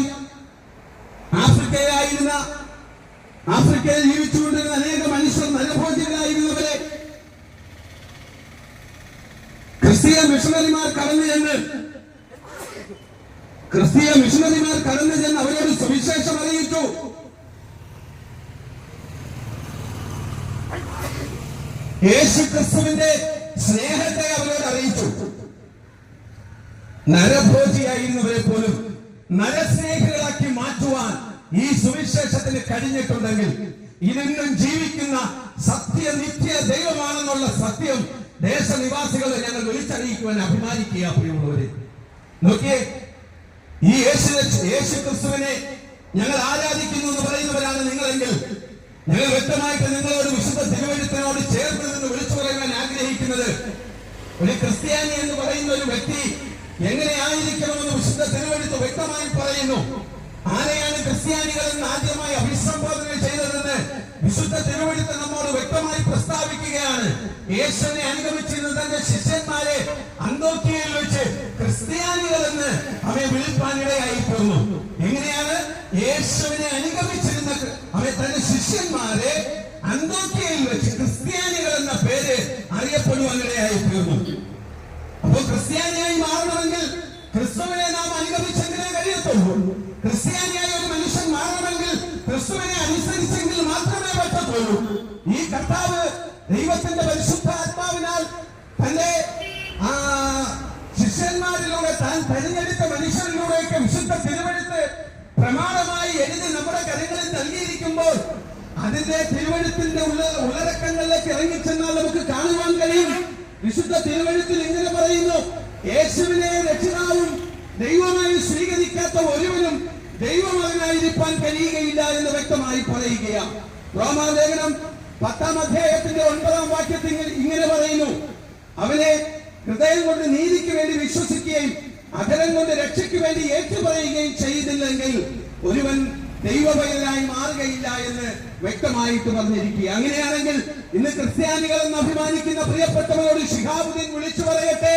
ആഫ്രിക്കയിൽ ജീവിച്ചുകൊണ്ടിരുന്ന അനേക മനുഷ്യർ നരഭോജികളായിരുന്നവരെ ക്രിസ്തീയ മിഷണറിമാർ കടന്നു ചെന്ന് അവരോട് സുവിശേഷം അറിയിച്ചു. യേശു ക്രിസ്തുവിന്റെ സ്നേഹത്തെ അവരോട് അറിയിച്ചു. നരഭോജിയായിരുന്നവരെ പോലും നരസ്നേഹികളാക്കി മാറ്റുവാൻ ഈ സുവിശേഷത്തിന് കഴിഞ്ഞിട്ടുണ്ടെങ്കിൽ, ഇന്നും ജീവിക്കുന്ന നിത്യ ദൈവമാണെന്നുള്ള സത്യം ദേശനിവാസികളെ ഞങ്ങൾ വിളിച്ചറിയിക്കുവാൻ അഭിമാനിക്കുക. പ്രിയമുള്ളവരെ, നോക്കിയേ, ഈ യേശു ക്രിസ്തുവിനെ ഞങ്ങൾ ആരാധിക്കുന്നു എന്ന് പറയുന്നവരാണ് നിങ്ങളെങ്കിൽ, ഞങ്ങൾ വ്യക്തമായിട്ട് നിങ്ങളോട് വിശുദ്ധ തിരുവെഴുത്തിനോട് ചേർന്ന് നിന്ന് വിളിച്ചു പറയാൻ ആഗ്രഹിക്കുന്നത്, ഒരു ക്രിസ്ത്യാനി എന്ന് പറയുന്ന ഒരു വ്യക്തി എങ്ങനെയായിരിക്കണമെന്ന് വിശുദ്ധ തിരുവെഴുത്ത് വ്യക്തമായി പറയുന്നു. ആരെയാണ് ക്രിസ്ത്യാനികൾ എന്ന് ആദ്യമായി അഭിസംബോധന ചെയ്തതെന്ന് വിശുദ്ധ തിരുവെഴുത്ത് നമ്മോട് വ്യക്തമായി പ്രസ്താവിക്കുകയാണ്. യേശുവിനെ അനുഗമിച്ചിരുന്ന തന്റെ ശിഷ്യന്മാരെ അന്തോക്യയിൽ വെച്ച് ക്രിസ്ത്യാനികൾ എന്ന് അവയെ വിളിപ്പാനിടയായി തീർന്നു. എങ്ങനെയാണ് യേശുവിനെ അനുഗമിച്ചിരുന്ന തന്റെ ശിഷ്യന്മാരെ അന്തോക്യയിൽ വെച്ച് ക്രിസ്ത്യാനികൾ എന്ന പേര് അറിയപ്പെടുവാനിടയായി തീർന്നു. അപ്പോൾ ക്രിസ്ത്യാനിയായി മാറണമെങ്കിൽ ക്രിസ്തുവിനെ നാം അനുഗമിച്ചെങ്കിലേ കഴിയത്തുള്ളൂ. ക്രിസ്ത്യാനിയായ ഒരു മനുഷ്യൻ മാറണമെങ്കിൽ ക്രിസ്തുവിനെ അനുസരിച്ചെങ്കിൽ മാത്രമേ പറ്റത്തുള്ളൂ. ഈ കർത്താവ് ദൈവത്തിന്റെ പരിശുദ്ധ ആത്മാവിനാൽ തന്റെ ശിഷ്യന്മാരിലൂടെ താൻ തെരഞ്ഞെടുത്ത മനുഷ്യരിലൂടെയൊക്കെ വിശുദ്ധ തിരുവെഴുത്ത് പ്രമാണമായി എഴുതി നമ്മുടെ കരങ്ങളിൽ നൽകിയിരിക്കുമ്പോൾ അതിന്റെ തിരുവെഴുത്തിന്റെ ഉള്ളടക്കങ്ങളിലേക്ക് ഇറങ്ങിച്ചെന്നാൽ നമുക്ക് കാണുവാൻ കഴിയും. വിശുദ്ധ തിരുവെഴുത്തിൽ ഇങ്ങനെ പറയുന്നു: യേശുവിനെ രക്ഷിതാവും ദൈവമായി സ്വീകരിക്കാത്ത ഒരുവനും ദൈവമകനായിരിക്കാൻ കഴിയുകയില്ല എന്ന് വ്യക്തമായി പറയുകയാണ്. റോമാലേഖനം 10-ാം അധ്യായത്തിന്റെ 9-ാം വാക്യത്തിൽ ഇങ്ങനെ പറയുന്നു: അവനെ ഹൃദയം കൊണ്ട് നീതിക്ക് വേണ്ടി വിശ്വസിക്കുകയും അധരം കൊണ്ട് രക്ഷയ്ക്ക് വേണ്ടി ഏറ്റുപറയുകയും ചെയ്തില്ലെങ്കിൽ ഒരുവൻ ദൈവഭയനായി മാറുകയില്ല എന്ന് വ്യക്തമായിട്ട് പറഞ്ഞിരിക്കുക. അങ്ങനെയാണെങ്കിൽ ഇന്ന് ക്രിസ്ത്യാനികൾ എന്ന് അഭിമാനിക്കുന്ന പ്രിയപ്പെട്ടവരോട് ശിഹാബുദ്ദീൻ വിളിച്ചു പറയട്ടെ,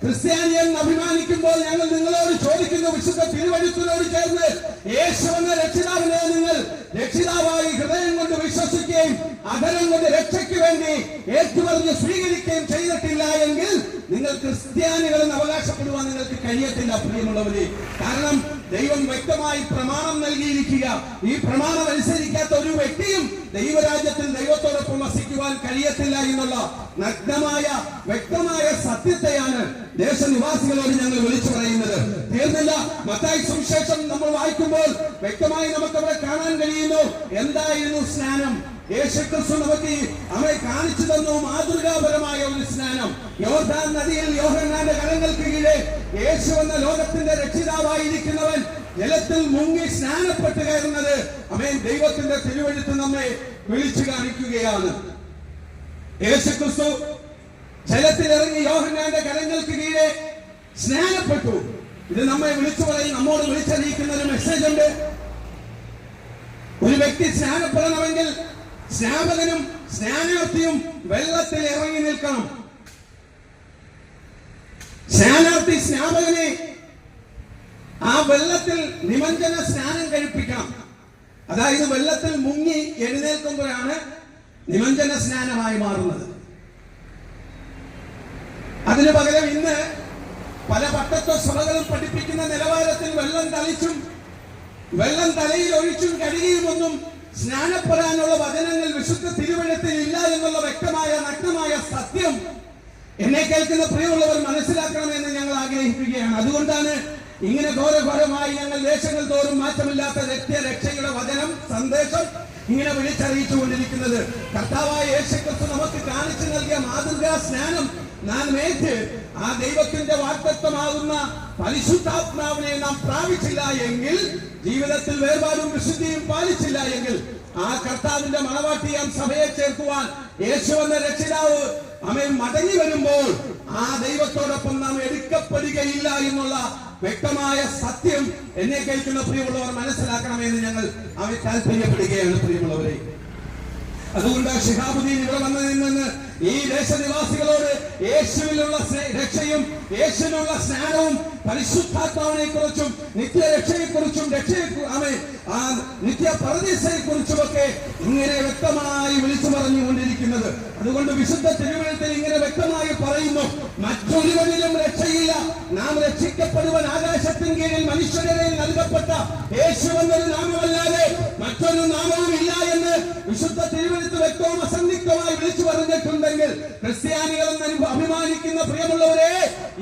ക്രിസ്ത്യാനി എന്ന് അഭിമാനിക്കുമ്പോൾ ഞങ്ങൾ നിങ്ങളോട് ചോദിക്കുന്ന വിശുദ്ധ തിരുവെഴുത്തിനോട് ചേർന്ന് യേശു എന്ന രക്ഷിതാവിനെ നിങ്ങൾ രക്ഷിതാവായി ഹൃദയം കൊണ്ട് വിശ്വസിക്കുകയും അധരം കൊണ്ട് രക്ഷയ്ക്ക് വേണ്ടി ഏറ്റുപറഞ്ഞ് സ്വീകരിക്കുകയും ചെയ്തിട്ടില്ല എങ്കിൽ നിങ്ങൾ ക്രിസ്ത്യാനികളെന്ന് അവകാശപ്പെടുവാൻ നിങ്ങൾക്ക് കഴിയത്തില്ല പ്രിയമുള്ളവരെ. കാരണം ദൈവം വ്യക്തമായി പ്രമാണം നൽകിയിരിക്കുക. ഈ പ്രമാണം അനുസരിക്കാത്ത ഒരു വ്യക്തിയും ദൈവരാജ്യത്തിൽ ദൈവത്തോടൊപ്പം വസിക്കുവാൻ കഴിയത്തില്ല എന്നുള്ള നഗ്നമായ വ്യക്തമായ സത്യത്തെയാണ് ദേശനിവാസികളോട് ഞങ്ങൾ വിളിച്ചു പറയുന്നത്. തീർന്നില്ല. മത്തായി സുവിശേഷം നമ്മൾ വായിക്കുമ്പോൾ വ്യക്തമായി നമുക്കവിടെ കാണാൻ കഴിയുന്നു എന്തായിരുന്നു സ്നാനം. യേശുക്രിസ്തു നമുക്ക് അവയെ കാണിച്ചു തന്നു മാതൃകാപരമായ ഒരു സ്നാനം. യോർദാൻ നദിയിൽ യോഹന്നാന്റെ കരങ്ങൾക്ക് കീഴെ യേശു എന്ന ലോകത്തിന്റെ രക്ഷിതാവായിരിക്കുന്നവൻ ജലത്തിൽ മുങ്ങി സ്നാനപ്പെട്ട് കയറുന്നത് അവൻ ദൈവത്തിന്റെ തിരുവെഴുത്ത് നമ്മെ വിളിച്ചു കാണിക്കുകയാണ്. യേശുക്രിസ്തു ജലത്തിൽ ഇറങ്ങി യോഹന്നാന്റെ കരങ്ങൾക്ക് കീഴെ സ്നാനപ്പെട്ടു. ഇത് നമ്മെ വിളിച്ചു പറയും, നമ്മോട് വിളിച്ചറിയിക്കുന്ന ഒരു മെസ്സേജ് ഉണ്ട്. ഒരു വ്യക്തി സ്നാനപ്പെടണമെങ്കിൽ സ്നാപകനും സ്നാനാർത്ഥിയും വെള്ളത്തിൽ ഇറങ്ങി നിൽക്കണം. സ്നാനാർത്ഥി സ്നാപകനെ ആ വെള്ളത്തിൽ നിമഞ്ജന സ്നാനം കഴിപ്പിക്കണം. അതായത് വെള്ളത്തിൽ മുങ്ങി എഴുന്നേൽക്കുമ്പോഴാണ് നിമഞ്ജന സ്നാനമായി മാറുന്നത്. അതിനു പകരം ഇന്ന് പല പട്ടത്വ സഭകളും പഠിപ്പിക്കുന്ന നിലവാരത്തിൽ വെള്ളം തളിച്ചും വെള്ളം തലയിൽ ഒഴിച്ചും കഴുകിയുമൊന്നും സ്നാനപ്പെടാനുള്ള വചനങ്ങൾ വിശുദ്ധ തിരുവെഴുത്തിൽ ഇല്ല എന്നുള്ള വ്യക്തമായ നഗ്നമായ സത്യം എന്നെ കേൾക്കുന്ന പ്രിയമുള്ളവർ മനസ്സിലാക്കണമെന്ന് ഞങ്ങൾ ആഗ്രഹിക്കുകയാണ്. അതുകൊണ്ടാണ് ഇങ്ങനെ ഘോരഘോരമായി ഞങ്ങൾ ദേശങ്ങൾ തോറും മാറ്റമില്ലാത്ത രക്ഷയുടെ വചനം സന്ദേശം ഇങ്ങനെ വിളിച്ചറിയിച്ചു കൊണ്ടിരിക്കുന്നത്. കർത്താവായ യേശുക്രിസ്തു നമുക്ക് കാണിച്ചു നൽകിയ മാതൃകാ സ്നാനം നാം ഏറ്റ് ആ ദൈവത്തിന്റെ വാഗ്ദത്തമാകുന്ന പരിശുദ്ധാത്മാവിനെ നാം പ്രാപിച്ചില്ല എങ്കിൽ, ജീവിതത്തിൽ വേർപാടും വിശുദ്ധിയും പാലിച്ചില്ല എങ്കിൽ, ആ കർത്താവിന്റെ മണവാട്ടിയാം സഭയെ ചേർക്കുവാൻ യേശു എന്ന രക്ഷിതാവ് അവൻ മടങ്ങി വരുമ്പോൾ ആ ദൈവത്തോടൊപ്പം നാം എടുക്കപ്പെടുകയില്ല എന്നുള്ള വ്യക്തമായ സത്യം എന്നെ കേൾക്കുന്ന പ്രിയമുള്ളവർ മനസ്സിലാക്കണമെന്ന് ഞങ്ങൾ അവൻ താല്പര്യപ്പെടുകയാണ്. പ്രിയമുള്ളവരെ, അതുകൊണ്ട് ശിഹാബുദ്ദീൻ ഇവിടെ വന്നതിൽ നിന്ന് ഈ ദേശനിവാസികളോട് യേശുവിലുള്ള രക്ഷയും യേശുവിനുള്ള സ്നാനവും പരിശുദ്ധാത്മാവിനെ കുറിച്ചും നിത്യരക്ഷയെ കുറിച്ചും നിത്യ പരദീസയെ കുറിച്ചുമൊക്കെ ഇങ്ങനെ വ്യക്തമായി വിളിച്ചു പറഞ്ഞുകൊണ്ടിരിക്കുന്നത്. അതുകൊണ്ട് വിശുദ്ധ തിരുവെഴുത്തിൽ ഇങ്ങനെ വ്യക്തമായി പറയുന്നു, മറ്റൊരുവനിലും രക്ഷയില്ല, നാം രക്ഷിക്കപ്പെടുവാൻ ആകാശത്തിൻ കീഴിൽ മനുഷ്യരെ നൽകപ്പെട്ട യേശു എന്നൊരു നാമമല്ലാതെ മറ്റൊരു നാമവും ഇല്ല എന്ന് വിശുദ്ധ തിരുവെഴുത്ത് വ്യക്തവും അസന്നിഗ്ധമായി വിളിച്ചു പറഞ്ഞിട്ടുണ്ടെങ്കിൽ, ക്രിസ്ത്യാനികളെന്ന് അഭിമാനിക്കുന്ന പ്രിയമുള്ളവരെ,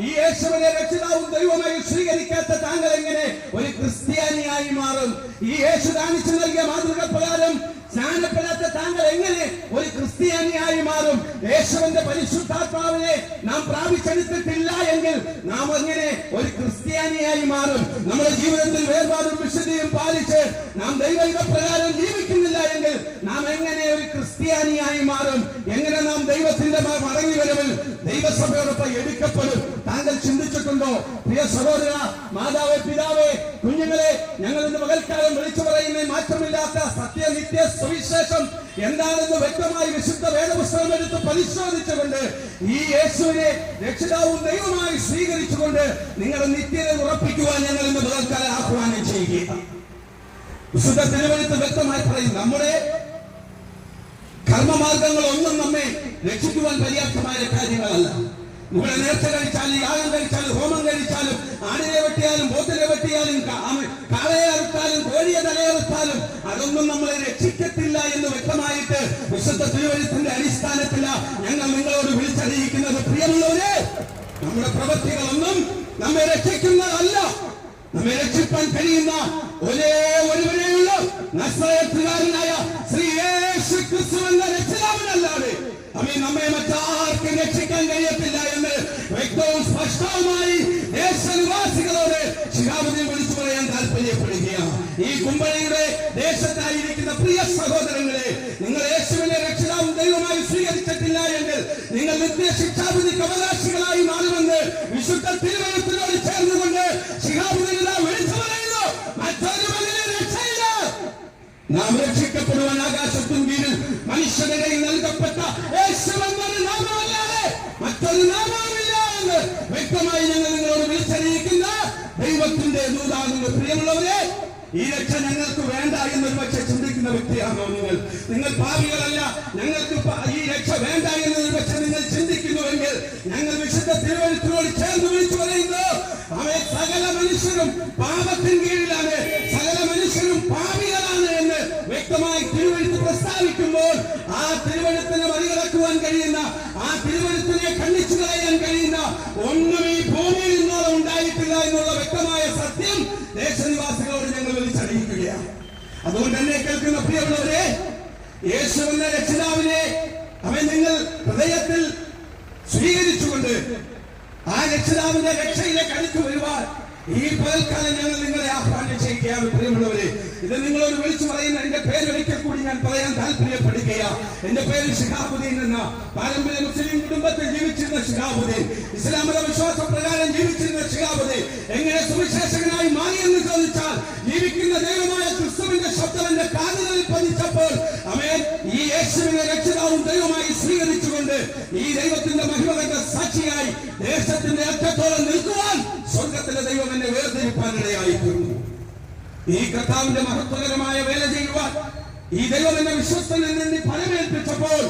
ഈ യേശുവിനെ രക്ഷിതാവും ദൈവമായി സ്വീകരിക്കാത്ത താങ്കൾ എങ്ങനെ ഒരു ക്രിസ്ത്യാനിയായി മാറും? ഈ യേശു കാണിച്ചു നൽകിയ മാതൃക പ്രകാരം സ്നാനപ്പെടാത്ത താങ്കൾ എങ്ങനെ ഒരു ക്രിസ്ത്യാനിയായി മാറും? യേശുവിന്റെ പരിശുദ്ധാത്മാവിനെ നാം പ്രാപിച്ചെടുത്തിട്ടില്ല എങ്കിൽ നാം എങ്ങനെ ഒരു ക്രിസ്ത്യാനിയായി മാറും? നമ്മുടെ ജീവിതത്തിൽ വേർപാടും വിശുദ്ധിയും പാലിച്ച് നാം ദൈവ പ്രകാരം ജീവിക്കുന്നില്ല എങ്കിൽ നാം എങ്ങനെ ഒരു ക്രിസ്ത്യാനിയായി മാറും? എങ്ങനെ നാം ദൈവത്തിന്റെ മടങ്ങി വരവിൽ ദൈവസഭയോടൊപ്പം എടുക്കപ്പെടും? താങ്കൾ ചിന്തിച്ചിട്ടുണ്ടോ? പ്രിയ സഹോദര, മാതാവേ, പിതാവേ, കുഞ്ഞുങ്ങളെ, ഞങ്ങൾ ഇന്ന് പകൽക്കാലം വിളിച്ചു പറയുന്ന മാറ്റമില്ലാത്ത സത്യനിത്യ സുവിശേഷം എന്താണെന്ന് വ്യക്തമായി വിശുദ്ധ വേദപുസ്തകം എടുത്ത് പരിശോധിച്ചുകൊണ്ട് ഈ യേശുവിനെ രക്ഷിതാവും ദൈവമായി സ്വീകരിച്ചുകൊണ്ട് നിങ്ങളുടെ നിത്യത ഉറപ്പിക്കുവാൻ ഞങ്ങൾ ഇന്ന് പകൽക്കാലം ആഹ്വാനം ചെയ്യുക. വിശുദ്ധ തിരുവെഴുത്ത് വ്യക്തമായി പറയും, നമ്മുടെ കർമ്മമാർഗങ്ങളൊന്നും നമ്മെ രക്ഷിക്കുവാൻ പര്യാപ്തമായ കാര്യങ്ങളല്ല. ഇവിടെ നേർച്ച കഴിച്ചാലും യാഗം കഴിച്ചാലും ഹോമം കഴിച്ചാലും ആടിനെ വെട്ടിയാലും പോത്തിനെ വെട്ടിയാലും കാളയെ അറുത്താലും കോഴിയെ തലയറുത്താലും അതൊന്നും നമ്മളെ രക്ഷിക്കത്തില്ല എന്ന് വ്യക്തമായിട്ട് വിശുദ്ധ തിരുവെഴുത്തിന്റെ അടിസ്ഥാനത്തില ഞങ്ങൾ നിങ്ങളോട് വിളിച്ചറിയിക്കുന്നത്. പ്രിയമുള്ളവരെ, നമ്മുടെ പ്രവൃത്തികളൊന്നും നമ്മെ രക്ഷിക്കുന്നതല്ല. നമ്മെ രക്ഷിക്കാൻ കഴിയുന്ന ഒരേ ഒരുവനെയുള്ള നസ്രയത്തുകാരനായ ശ്രീ യേശു ക്രിസ്തു എന്ന രക്ഷിതാവിനല്ലാതെ നമ്മെ മറ്റാർക്കും രക്ഷിക്കാൻ കഴിയത്തില്ല എന്ന് വ്യക്തവും സ്പഷ്ടവുമായി ദേശനിവാസികളോട് ശിഹാബുദ്ദീൻ വിളിച്ചു പറയാൻ താല്പര്യപ്പെടുകയാണ്. ഈ കുമ്പഴയുടെ ദേശത്തായിരിക്കുന്ന പ്രിയ സഹോദരങ്ങളെ, നിങ്ങൾ യേശുവിനെ രക്ഷിതാവും ദൈവമായി സ്വീകരിച്ചിട്ടില്ല എങ്കിൽ നിങ്ങൾ നിത്യശിക്ഷാവിധിക്ക് അവകാശികളായി മാറുമെന്ന് വിശുദ്ധ തിരുവെഴുത്തിനോട് ചേർന്നുകൊണ്ട് ശിഹാബുദ്ദീൻ വിളിച്ചു പറയുന്നു. മറ്റൊരുവനിലും രക്ഷയില്ല, നാം രക്ഷിക്കപ്പെടുവാൻ ആകാശത്തിൻ കീഴിൽ മനുഷ്യരുടെ നൽകപ്പെട്ട യേശുവെന്നൊരു നാമമല്ലാതെ മറ്റൊരു നാമവുമില്ല എന്ന് വ്യക്തമായി ഞങ്ങൾ നിങ്ങളോട് വിളിച്ചറിയിക്കുന്ന ദൈവത്തിന്റെ ദൂതാകുന്നു. പ്രിയമുള്ളവരെ, ഈ രക്ഷ ഞങ്ങൾക്ക് വേണ്ട എന്നൊരു പക്ഷെ ചിന്തിക്കുന്ന വ്യക്തിയാണോ നിങ്ങൾ? നിങ്ങൾ പാപികളല്ല, ഞങ്ങൾക്ക് ഈ രക്ഷ വേണ്ട എന്നൊരു പക്ഷെ നിങ്ങൾ ചിന്തിക്കുന്നുവെങ്കിൽ ഞങ്ങൾ വിശുദ്ധ തിരുവെഴുത്തിനോട് ചേർന്ന് വിളിച്ചു പറയുന്നു, അവൻ സകല മനുഷ്യരും പാപത്തിൻ കീഴിലാണ്, സകല മനുഷ്യരും പാപികളാണ് എന്ന് വ്യക്തമായി തിരുവെഴുത്ത് പ്രസ്താവിക്കുമ്പോൾ ആ തിരുവെഴുത്തിനെ മറികടക്കുവാൻ കഴിയുന്ന, ആ തിരുവെഴുത്തിനെ ഖണ്ഡിച്ചു കളയാൻ കഴിയുന്ന ഒന്നും ഈ ഭൂമിയിൽ ഇന്നോളം ഉണ്ടായിട്ടില്ല എന്നുള്ള വ്യക്തമായ സത്യം ദേശനിവാസികളോട് ഞങ്ങൾ വിളിച്ചറിയിക്കുകയാണ്. അതുകൊണ്ട് എന്നെ കേൾക്കുന്ന പ്രിയമുള്ളവരെ, യേശുവിന്റെ രക്ഷിതാവിനെ അവൻ നിങ്ങൾ ഹൃദയത്തിൽ സ്വീകരിച്ചുകൊണ്ട് ആ രക്ഷിതാവിന്റെ രക്ഷയിലേക്ക് അടുത്തു വരുവാൻ ഈ പകൽക്കാലം ഞങ്ങൾ നിങ്ങളെ ആഹ്വാനം ചെയ്യുകയാണ്. പ്രിയമുള്ളവരെ, ഇത് നിങ്ങളോട് വിളിച്ചു പറയുന്ന എന്റെ പേരൊരിക്കൽ കൂടി ഞാൻ പറയാൻ താല്പര്യപ്പെടുകയാണ്. എന്റെ പേര് ശിഹാബുദ്ദീൻ എന്ന പാരമ്പര്യ മുസ്ലിം കുടുംബത്തിൽ ജീവിച്ചിരുന്ന ശിഹാബുദ്ദീൻ, ഇസ്ലാം മത വിശ്വാസ പ്രകാരം ജീവിച്ചിരുന്ന ശിഹാബുദ്ദീൻ എങ്ങനെ സുവിശേഷകനായി മാറിയെന്ന് ചോദിച്ചാൽ, ജീവിക്കുന്ന ദൈവമായ ക്രിസ്തുവിന്റെ ശബ്ദം എന്റെ കാതുകളിൽ പതിച്ചപ്പോൾ അവൻ ഈ യേശുവിനെ രക്ഷിതാവും ദൈവമായി സ്വീകരിച്ചുകൊണ്ട് ഈ ദൈവത്തിന്റെ മഹിമകളുടെ സാക്ഷിയായി ദേശത്തിന്റെ അറ്റത്തോളം നിൽക്കുവാൻ സ്വർഗത്തിലെ ദൈവം എന്നെ വേർതിരിപ്പാനിടയായി തീർന്നു. ഈ കർത്താവിന്റെ മഹത്വകരമായ വേല ചെയ്യുവാൻ ഈ ദൈവം എന്നെ വിശ്വസ്തനിൽ നിന്ന് ഫലമേൽപ്പിച്ചപ്പോൾ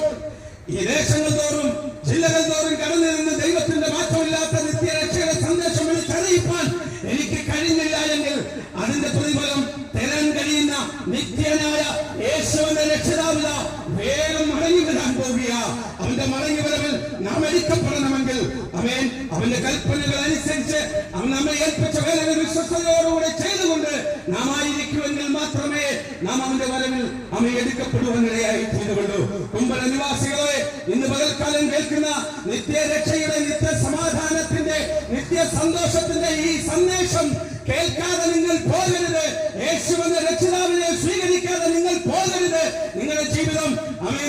ഈ ദേശങ്ങൾ തോറും ജില്ലകൾ തോറും കടന്നു നിന്ന് ദൈവത്തിന്റെ മാറ്റമില്ലാത്ത നിത്യരക്ഷയുടെ സന്ദേശം വിളിച്ചറിയിപ്പാൻ എനിക്ക് കഴിഞ്ഞില്ല എങ്കിൽ അതിന്റെ പ്രതിഫലം തരാൻ കഴിയുന്ന നിത്യനായ യേശുവിന്റെ രക്ഷിതാവിത വേഗം മടങ്ങി വരാൻ പോകുക. അവന്റെ മടങ്ങി വരവിൽ നാം എടുക്കപ്പെടണമെങ്കിൽ അവന്റെ കൽപ്പനകൾ അനുസരിച്ച് അവൻ നമ്മെ ഏൽപ്പിച്ച വേലകൾ വിശ്വസ്തയോടുകൂടെ ചെയ്തുകൊണ്ട് നാം ആയിരിക്കുമെങ്കിൽ മാത്രമേ നാം അവന്റെ വരവിൽ അവൻ എടുക്കപ്പെടുവാനിടയായി ചെയ്തുകൊള്ളൂ. കുമ്പള നിവാസികളെ, ഇന്ന് പകൽക്കാലം കേൾക്കുന്ന നിത്യരക്ഷയുടെ, നിത്യ സമാധാനത്തിന്റെ, നിത്യ സന്തോഷത്തിന്റെ ഈ സന്ദേശം കേൾക്കാതെ നിങ്ങൾ പോകരുത്. യേശുവിന്റെ രക്ഷിതാവിനെ സ്വീകരിക്കാതെ നിങ്ങൾ പോകരുത്. നിങ്ങളുടെ ജീവിതം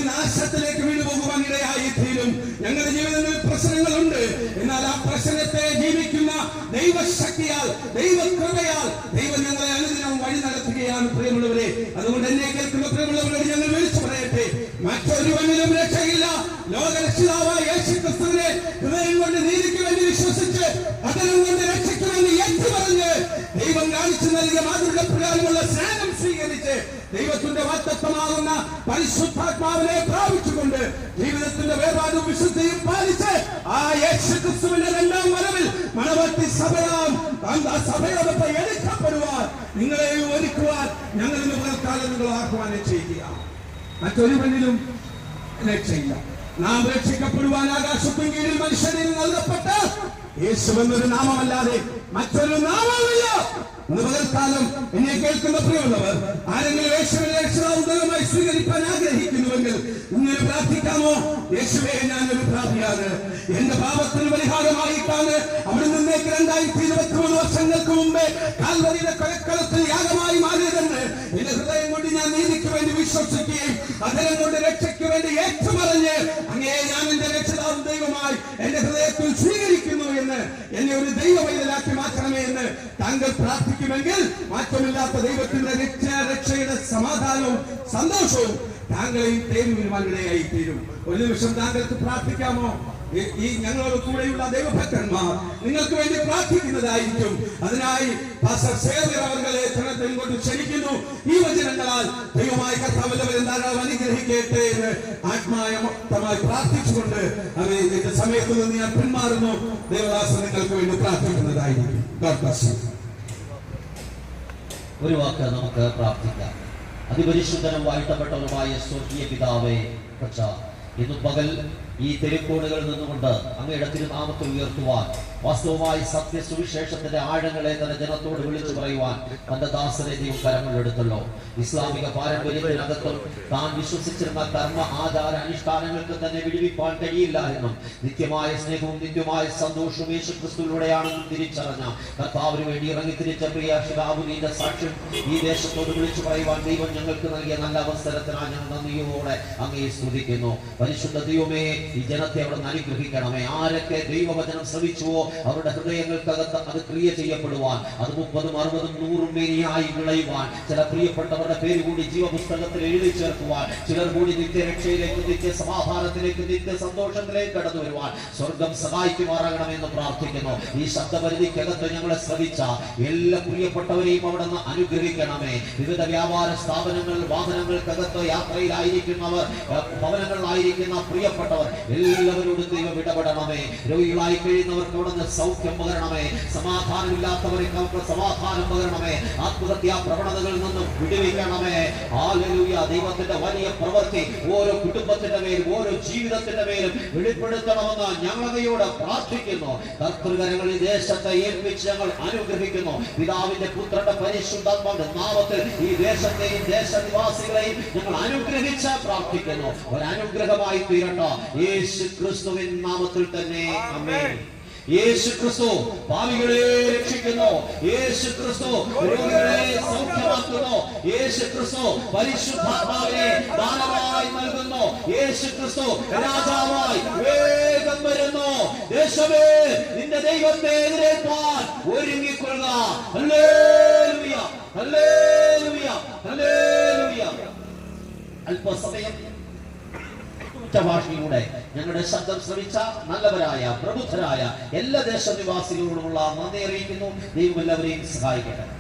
നാശത്തിലേക്ക് വീണുപോകുവാൻ ഇടയായി തീരും. ഞങ്ങളുടെ ജീവിതങ്ങളിൽ പ്രശ്നങ്ങളുണ്ട്. എന്നാൽ ആ പ്രശ്നത്തെ ജീവിക്കുന്ന ദൈവശക്തിയാൽ, ദൈവകൃപയാൽ ദൈവം ഞങ്ങളെ അനുദിനം വഴി നടത്തുകയാണ്. പ്രിയമുള്ളവരെ, അതുകൊണ്ട് എന്നെ കേൾക്കുന്ന പ്രിയമുള്ളവരോട് ഞങ്ങൾ വിളിച്ചു പറയട്ടെ, മറ്റൊരുവനിലും രക്ഷയില്ല. ലോകരക്ഷിതാവായ യേശു ക്രിസ്തുവിനെ ഹൃദയം കൊണ്ട് നീതിക്ക് വേണ്ടി വിശ്വസിച്ച് അതിനും കൊണ്ട് രക്ഷയ്ക്ക് വേണ്ടി ഏറ്റുപറഞ്ഞ് ദൈവം കാണിച്ചു നൽകിയ മാതൃക പ്രകാരമുള്ള സ്നാനം സ്വീകരിച്ച് ദൈവത്തിന്റെ വാഗ്ദത്തമാകുന്ന പരിശുദ്ധാത്മാവിനെ പ്രാപിച്ചുകൊണ്ട് ജീവിതത്തിന്റെ വേർപാടും വിശുദ്ധിയും പാലിച്ച് ആ യേശു ക്രിസ്തുവിന്റെ രണ്ടാം വരവിൽ മണവാട്ടി സഭയോടൊപ്പം എടുക്കപ്പെടുവാൻ നിങ്ങളെ ഒരുക്കുവാൻ ഞങ്ങൾ ഇന്ന് പകൽക്കാലം നിങ്ങൾ ആഹ്വാനം ചെയ്യുക. മറ്റൊരുവനിലും രക്ഷയില്ല. നാം രക്ഷിക്കപ്പെടുവാൻ ആകാശത്തിൻ കീഴിൽ മനുഷ്യരിൽ നൽകപ്പെട്ട യേശുവെന്നൊരു നാമമല്ലാതെ മറ്റൊരു നാമമില്ല. ഇന്ന് പകൽക്കാലം എന്നെ കേൾക്കുന്ന പ്രിയമുള്ളവർ, ആരെങ്കിലും യേശുവിനെ രക്ഷിതാവും ദൈവമായി സ്വീകരിക്കാൻ ആഗ്രഹിക്കുന്നുവെങ്കിൽ ഇങ്ങനെ പ്രാർത്ഥിക്കാമോ? യേശുവേ, ഞാനൊരു പ്രാർത്ഥിയാണ്. എന്റെ പാപത്തിന് പരിഹാരമായിട്ടാണ് അവിടെ നിന്നേക്ക് 2023 വർഷങ്ങൾക്ക് മുമ്പേ കാൽവരിയുടെ കൊലക്കളത്തിൽ യാഗമായി മാറിയതെന്ന് എന്റെ ഹൃദയം കൊണ്ട് ഞാൻ നീതിക്ക് വേണ്ടി വിശ്വസിക്കുകയും അദ്ദേഹം കൊണ്ട് രക്ഷയ്ക്ക് വേണ്ടി ഏറ്റുപറഞ്ഞ് അങ്ങേ ഞാൻ എന്റെ രക്ഷിതാവും ദൈവമായി എന്റെ ഹൃദയത്തിൽ സ്വീകരിക്കുന്നു എന്ന് എന്നെ ഒരു ദൈവവൈതലാക്കി മാറ്റണമേ എന്ന് താങ്കൾ പ്രാർത്ഥിക്കുമെങ്കിൽ മാറ്റമില്ലാത്ത ദൈവത്തിന്റെ രക്ഷയുടെ സമാധാനവും സന്തോഷവും താങ്കളെയും തേടി വരുവാനിടയായി തീരും. ഒരു നിമിഷം താങ്കൾക്ക് പ്രാർത്ഥിക്കാമോ? ഈ ഞങ്ങളോട് കൂടെയുള്ള ദൈവഭക്തന്മാർ നിങ്ങൾക്ക് വേണ്ടി പ്രാർത്ഥിക്കുന്നതായിരിക്കും. അതിനായി പാസ്റ്റർ സേവ്യർ അവരെ കൊണ്ട് ക്ഷണിക്കുന്നു. ഈ വചനങ്ങളാൽ ദൈവമായ കർത്താവല്ലവരെ ധാരാളം അനുഗ്രഹിക്കട്ടെ എന്ന് ആത്മാർത്ഥമായി പ്രാർത്ഥിച്ചുകൊണ്ട് ഇതിന്റെ സമയത്ത് നിന്ന് ഞാൻ പിന്മാറുന്നു. ദേവദാസൻ നിങ്ങൾക്ക് വേണ്ടി പ്രാർത്ഥിക്കുന്നതായിരിക്കും. ഒരു വാക്ക് നമുക്ക് പ്രാർത്ഥിക്കാം. അതിപരിശുദ്ധനും വാഴ്ത്തപ്പെട്ടവരുമായ സ്വർഗീയ പിതാവേ, ഇന്ന് പകൽ ഈ തെരുക്കോടുകളിൽ നിന്നുകൊണ്ട് അങ്ങയുടെ തിരുനാമത്തിൽ ഉയർത്തുവാൻ, വാസ്തവമായി സത്യ സുവിശേഷത്തിന്റെ ആഴങ്ങളെ തന്നെ ജനത്തോട് വിളിച്ചു പറയുവാൻ തന്റെ ദാസരെ ദൈവം കരങ്ങളിലെടുത്തല്ലോ. ഇസ്ലാമിക പാരമ്പര്യത്തിനകത്തും താൻ വിശ്വസിച്ചിരുന്ന കർമ്മ ആചാര അനുഷ്ഠാനങ്ങൾക്ക് തന്നെ വിടുവിപ്പാൻ കഴിയില്ല എന്നും നിത്യമായ സ്നേഹവും നിത്യമായ സന്തോഷവും യേശു ക്രിസ്തുവിലൂടെയാണെന്നും തിരിച്ചറിഞ്ഞ കർത്താവിന് വേണ്ടി ഇറങ്ങി തിരിച്ച പ്രിയ ശിഹാബുദ്ദീന്റെ സാക്ഷ്യം ഈ ദേശത്തോട് വിളിച്ചു പറയുവാൻ ദൈവം ഞങ്ങൾക്ക് നൽകിയ നല്ല അവസരത്തിനായി ഞങ്ങൾ നന്ദിയോടെ അങ്ങയെ സ്തുതിക്കുന്നു. പരിശുദ്ധ ദൈവമേ, ഈ ജനത്തെ അവിടെ നിന്ന് അനുഗ്രഹിക്കണമേ. ആരൊക്കെ ദൈവവചനം ശ്രവിച്ചുവോ അവരുടെ ഹൃദയങ്ങൾക്കകത്ത് അത് ക്രിയ ചെയ്യപ്പെടുവാൻ, അത് 30, 60, 100 മേനിയായി വിളയുവാൻ, ചില പ്രിയപ്പെട്ടവരുടെ പേര് കൂടി ജീവപുസ്തകത്തിൽ എഴുതി ചേർക്കുവാൻ, ചിലർ കൂടി നിത്യരക്ഷയിലേക്ക്, നിത്യ സമാധാനത്തിലേക്ക്, നിത്യ സന്തോഷത്തിലേക്ക് കടന്നു വരുവാൻ സ്വർഗം സഹായിക്കുമാറാകണമെന്ന് പ്രാർത്ഥിക്കുന്നു. ഈ ശബ്ദപരിധിക്കകത്ത് ഞങ്ങളെ ശ്രവിച്ച എല്ലാ പ്രിയപ്പെട്ടവരെയും അവിടെ നിന്ന് അനുഗ്രഹിക്കണമേ. വിവിധ വ്യാപാര സ്ഥാപനങ്ങൾ, വാഹനങ്ങൾക്കകത്ത് യാത്രയിലായിരിക്കുന്നവർ, ഭവനങ്ങളിലായിരിക്കുന്ന പ്രിയപ്പെട്ടവർ എല്ലാവരോടും ദൈവം ഇടപെടണമേ. രോഗികളായി കഴിയുന്നവർക്ക് അവിടെ പറഞ്ഞ് സൗഖ്യം പകരണമേ. സമാധാനമില്ലാത്തവർക്ക് സമാധാനം പകരണമേ. ആത്മഹത്യാ പ്രവണതകളിൽ നിന്നും വിടുവിക്കണമേ. ഹല്ലേലൂയ. ദൈവത്തിന്റെ വലിയ പ്രവൃത്തി ഓരോ കുടുംബത്തിന്റെ മേലും ഓരോ ജീവിതത്തിന്റെ മേലും വെളിപ്പെടുത്തണമെന്ന് ഞങ്ങളവയോട് പ്രാർത്ഥിക്കുന്നു. കർത്തൃകരങ്ങളിൽ ദേശത്തെ ഏൽപ്പിച്ച് ഞങ്ങൾ അനുഗ്രഹിക്കുന്നു. പിതാവിന്റെ പുത്രന്റെ പരിശുദ്ധാത്മാവിന്റെ നാമത്തിൽ ഈ ദേശത്തെയും ദേശനിവാസികളെയും ഞങ്ങൾ അനുഗ്രഹിച്ച് പ്രാർത്ഥിക്കുന്നു. ഒരനുഗ്രഹമായി തീരട്ടെ യേശു ക്രിസ്തുവിൻ നാമത്തിൽ തന്നെ. ആമേൻ. യേശു ക്രിസ്തു പാപികളെ രക്ഷിക്കുന്നു. യേശു ക്രിസ്തു രോഗികളെ സൗഖ്യമാക്കുന്നു. യേശു ക്രിസ്തു പരിശുദ്ധാത്മാവിനെ ദാനമായി നൽകുന്നു. യേശു ക്രിസ്തു രാജാവായി വേഗം വരുന്നു. ദേശമേ നിന്റെ ദൈവത്തെ എതിരേൽപ്പാൻ ഒരുങ്ങിക്കൊള്ളുക. ഹല്ലേലൂയ, ഹല്ലേലൂയ, ഹല്ലേലൂയ. അല്പസമയം ഭാഷയിലൂടെ ഞങ്ങളുടെ ശബ്ദം ശ്രമിച്ച നല്ലവരായ പ്രബുദ്ധരായ എല്ലാ ദേശനിവാസികളോടുമുള്ള നന്ദി അറിയിക്കുന്നു. ദൈവം എല്ലാവരെയും സഹായിക്കട്ടെ.